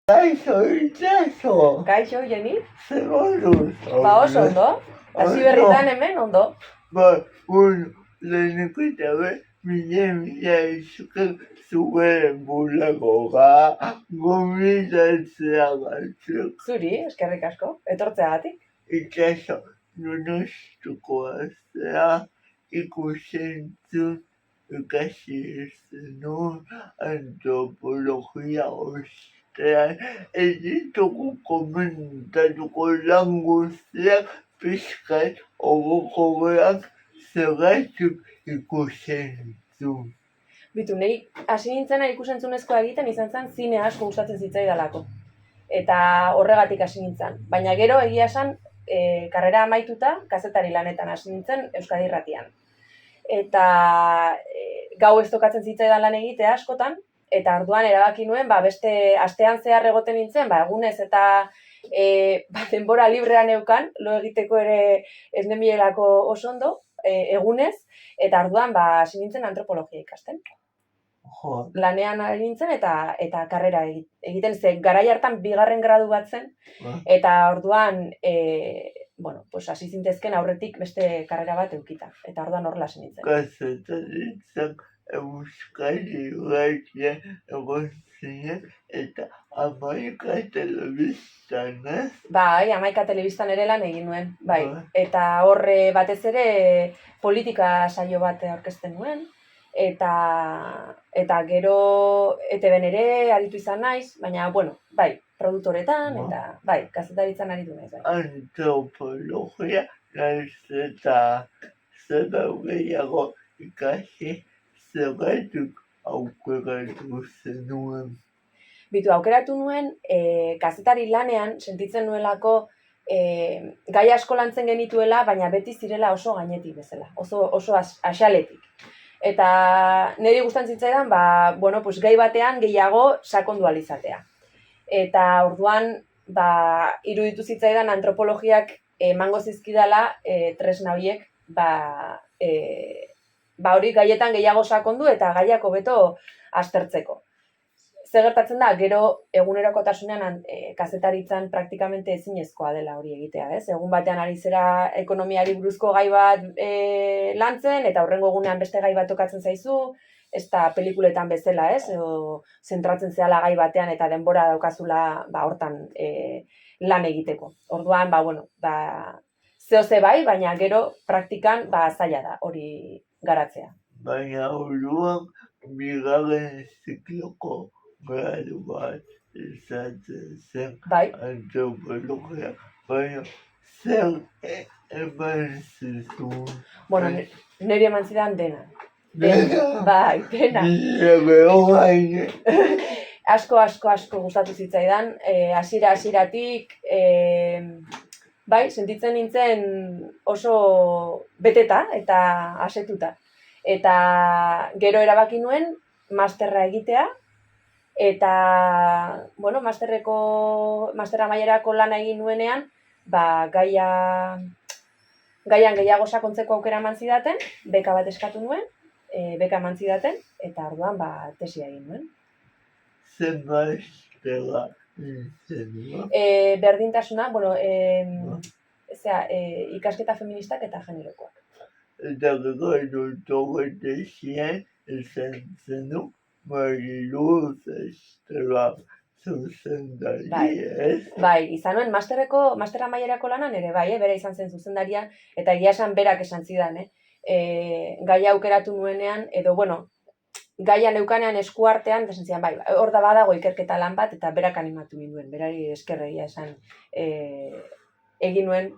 Kaixo, itxaso! Kaixo, Jeni? Zer moduz? Ba, oso ondo. Hasi berritan hemen ondo. Ba, leheneko eta mila esker zuen bulagoga gomendatzeagatik. Zuri, eskerrik asko, etortzeagatik. Itxaso, Donostiako aztea ikusentzun ikasi zenuen antropologia ostean ez ditugu komentatuko lan guztiak pixkat orokorrak zergatik ikusentzun. Bitu, nahi hasi nintzena ikusentzunezkoa egiten izan zen zine asko gustatzen zitzaidalako. Eta horregatik hasi nintzen. Baina gero egia esan, karrera amaituta, kazetari lanetan hasi nintzen Euskadi Irratian. Eta gau ez tokatzen zitzaidan lan egitea askotan, eta orduan erabaki nuen, beste astean zehar egoten nintzen, egunez eta denbora librea neukan, lo egiteko ere ez nemielako oso ondo, egunez, eta orduan hasi nintzen antropologia ikasten. Lanean ari nintzen eta karrera egiten zen, garai hartan 2. gradu bat zen, eta orduan hasi zintezken aurretik beste karrera bat eukita, eta orduan horrela hasi nintzen. Kazetaritzak Euskadi Irratian egon zinen eta 11 telebistan, ez? Bai, 11 telebistan ere lan egin nuen, bai. Eta horre batez ere politika saio bat aurkezten nuen, eta gero ETBn ere aritu izan naiz, baina, bai, produktoretan, eta bai, kazetaritzan aritu naiz. Bai. Antropologia, naiz eta zer gehiago ikasi, zergatik aukeratu zenuen. Bitu, aukeratu nuen, kazetari lanean sentitzen nuelako gai asko lantzen genituela, baina beti zirela oso gainetik bezala, oso axaletik. Eta niri gustatzen zitzaidan, gai batean gehiago sakondu ahal izatea. Eta orduan, iruditu zitzaidan antropologiak emango zizkidala tresna horiek, hori gaietan gehiago sakondu eta gaiak hobeto aztertzeko. Zer gertatzen da, gero egunerokotasunean kazetaritzan praktikamente ezinezkoa dela hori egitea, ez? Egun batean ari zera ekonomiari buruzko gai bat lantzen, eta hurrengo egunean beste gai bat tokatzen zaizu, ez da pelikuletan bezala, ez? Zentratzen zehala gai batean eta denbora daukazula hortan lan egiteko. Orduan, zehose bai, baina gero praktikan zaila da hori garatzea. Baina orduan, 2. zikloko gradu bat izaten zen antropologia, baina zer eman zizun? Niri eman zidan dena. Bai, dena. Asko gustatu zitzaidan, hasieratik, sentitzen nintzen oso beteta eta asetuta. Eta gero erabaki nuen masterra egitea, eta, masterra mailerako lana egin nuenean, gaian gehiago sakontzeko aukera eman zidaten, beka bat eskatu nuen, beka eman zidaten, eta orduan tesia egin nuen. Zer masterra zenua? Berdintasuna, ikasketa feministak eta generokoak. Eta gero doktoretesian esan zenu, Mariluz Estela zuzendari, ez? Bai, izan nuen masterra mailerako lanan ere, bera izan zen zuzendaria, eta egia esan berak esan zidan, gaia aukeratu nuenean, edo, gaia neukanean eskuartean, esan zidan, hor da badago ikerketa lan bat, eta berak animatu ninduen, berari eskerregia esan egin nuen,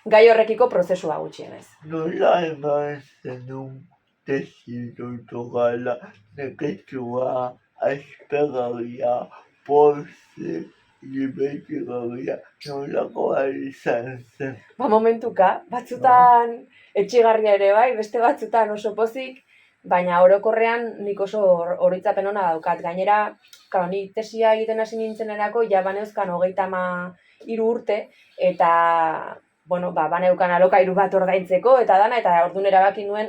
gai horrekiko prozesua gutxienez. Nola eman zenun tesi doktorala, neketsua, aspergarria, poze, libetigarria, nolakoa izan zen? Momentuka, batzutan etxigarria ere bai, beste batzutan oso pozik, baina orokorrean nik oso oroitzapen ona daukat. Gainera, ni tesia egiten hasi nintzenerako, ja baneuzkan 33 urte, eta baneukan alokairu bat ordaintzeko eta dana, eta orduan erabaki nuen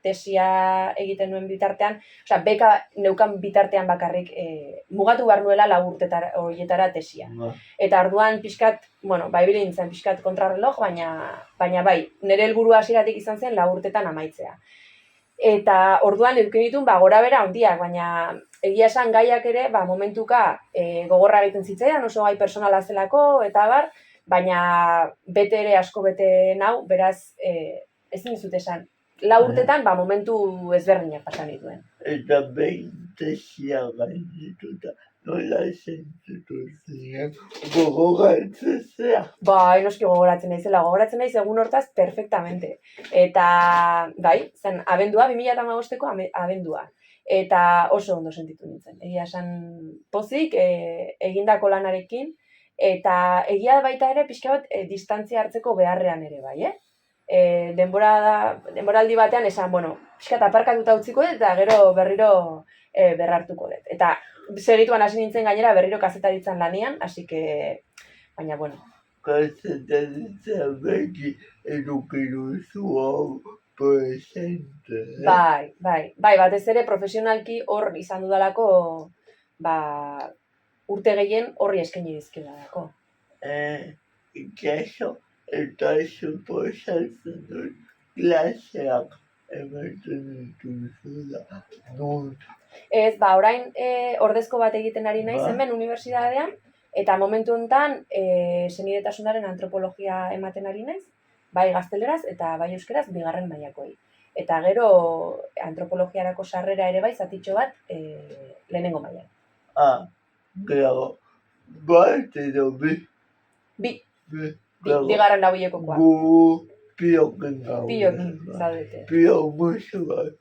tesia egiten nuen bitartean, osea, beka neukan bitartean bakarrik mugatu behar nuela 4 urtetara horietara tesia. Eta orduan pixkat, ibili nintzen pixkat kontrarreloj, baina bai, nire helburua hasieratik izan zen 4 urtetan amaitzea. Eta orduan eduki ditun gora bera handiak, baina egia esan gaiak ere, momentuka gogorra egiten zitzaidan, oso gai personala zelako, eta bar, baina bete ere asko bete nau, beraz, ezin dizut esan. 4 urtetan, momentu ezberdinak pasan dituen. Eta behin tesia gaindituta, nola sentitu zinen gogoratzen zea? Noski gogoratzen naiz egun hortaz perfectamente. Eta, zen abendua, 2015ko abendua. Eta oso ondo sentitu nintzen. Egia esan pozik, egindako lanarekin, eta egia baita ere pixka bat distantzia hartzeko beharrean ere bai, denboraldi batean esan, pixka eta aparkatuta utziko dut, eta gero berriro berrartuko dut. Eta segituan hasi nintzen gainera berriro kazetaritzan lanean, así que, baina, Kazetaritza beti eduki duzu hau presente, Bai, batez ere profesionalki hor izan dudalako, urte gehien horri eskaini dizkidalako. Itxaso eta suposatzen dut klaseak ematen dituzula. Ez, orain ordezko bat egiten ari naiz hemen unibertsitatean, eta momentu honetan senidetasunaren antropologia ematen ari naiz, bai gazteleraz eta bai euskeraz 2. mailakoei. Eta gero antropologiarako sarrera ere bai zatitxo bat 1. mailan. Gero, bat edo bi? Bi. 2. nabilekokoa. Gu piokin gaude. Piokin zaudete. Pio musu bat.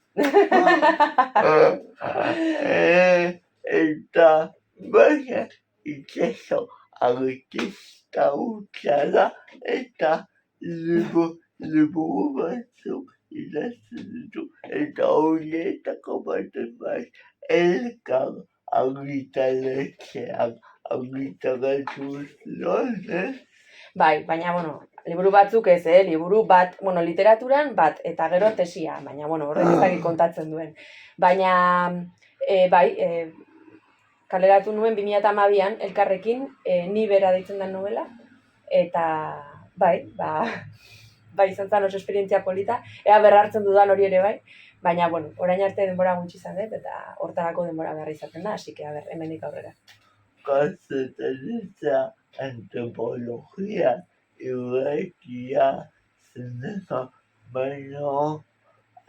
Eta baina itxaso artista hutsa da, eta liburu batzuk idazten ditu, eta horietako baten bai elkar argitaletxeak argitaratu zuen, Bai, baina, liburu batzuk ez, liburu bat, literaturan bat, eta gero tesia, baina, horrek ez dakit kontatzen duen. Baina, kaleratu nuen 2012an elkarrekin, ni bera deitzen den novela, eta, izan zen oso esperientzia polita, ea berrartzen dudan hori ere bai, baina, orain arte denbora gutxi izan dut, eta hortarako denbora behar izaten da, así que, hemendik aurrera. Kazetaritza antropologia irratia zeneka, baina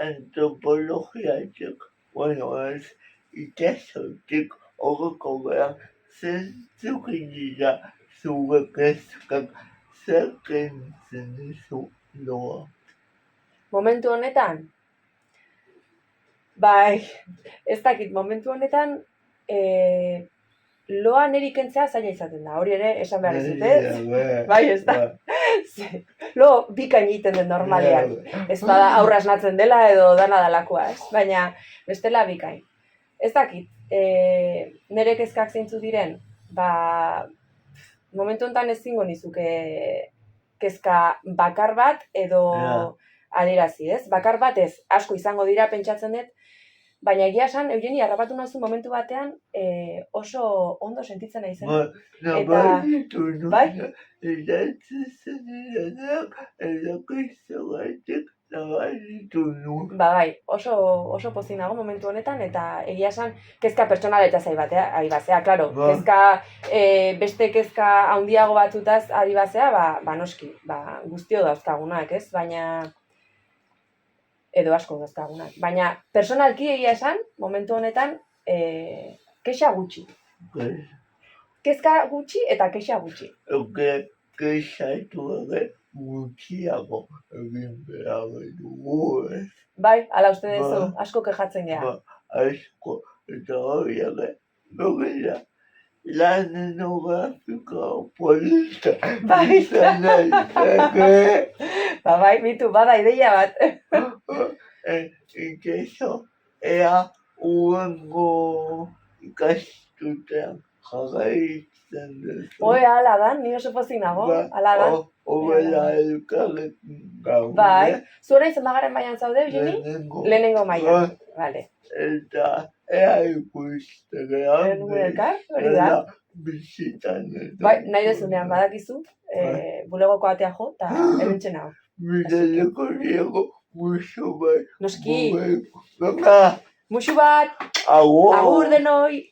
antropologiatik, ez itxasotik horreko behar zentzuk dira zure kezkak zer kentzen dizu loa. Momentu honetan? Ez dakit, momentu honetan loa niri kentzea zaila izaten da, hori ere esan behar ez dut, ez da. Lo bikain egiten den normalean, ez bada aurra esnatzen dela edo dana dalakoa, baina bestela bikain. Ez dakit, nire kezkak zeintzu diren, momentu honetan ezingo nizuke kezka bakar bat edo adierazi, ez? Bakar bat ez, asko izango dira pentsatzen dut, baina egia esan, Eugeni, harrapatu nauzu momentu batean oso ondo sentitzen nahi zen. Bai? Idatzi zenidenak edakizu gaitik nabaritu nuen. Bai, oso pozik nago momentu honetan, eta egia esan, kezka pertsonaleta ari bazea, klaro. Kezka, beste kezka handiago batzutaz ari bazea, noski, guztio dauzkagunak, ez? Baina edo asko dauzkagunak. Baina, personalki egia esan, momentu honetan, kexa gutxi. Kezka gutxi eta kexa gutxi. Kexatu ere gutxiago egin behar dugu, ez? Bai, ala uste duzu, asko kejatzen geha. Asko, eta hori ere, begira, lan etnografika polita. Izan daiteke. Bai, mitu, bada ideia bat. Itxaso, ea urrengo ikastutean jarraitzen duzu. Oe, ala dan, ni oso pozik nago, ala dan. Hobela elkarrekin gaude. Bai, zu orain zenbagaren mailan zaude, Eugeni? Lehenengo mailan, vale. Eta ea ikustera. Gure elkar, hori da. Bizitan. Bai, nahi dezunean badakizu, bulegoko atea jo, eta hementxe nago. Bideleko diego, musu bai. Noski. Venga, Musu bat, agur. agur denoi!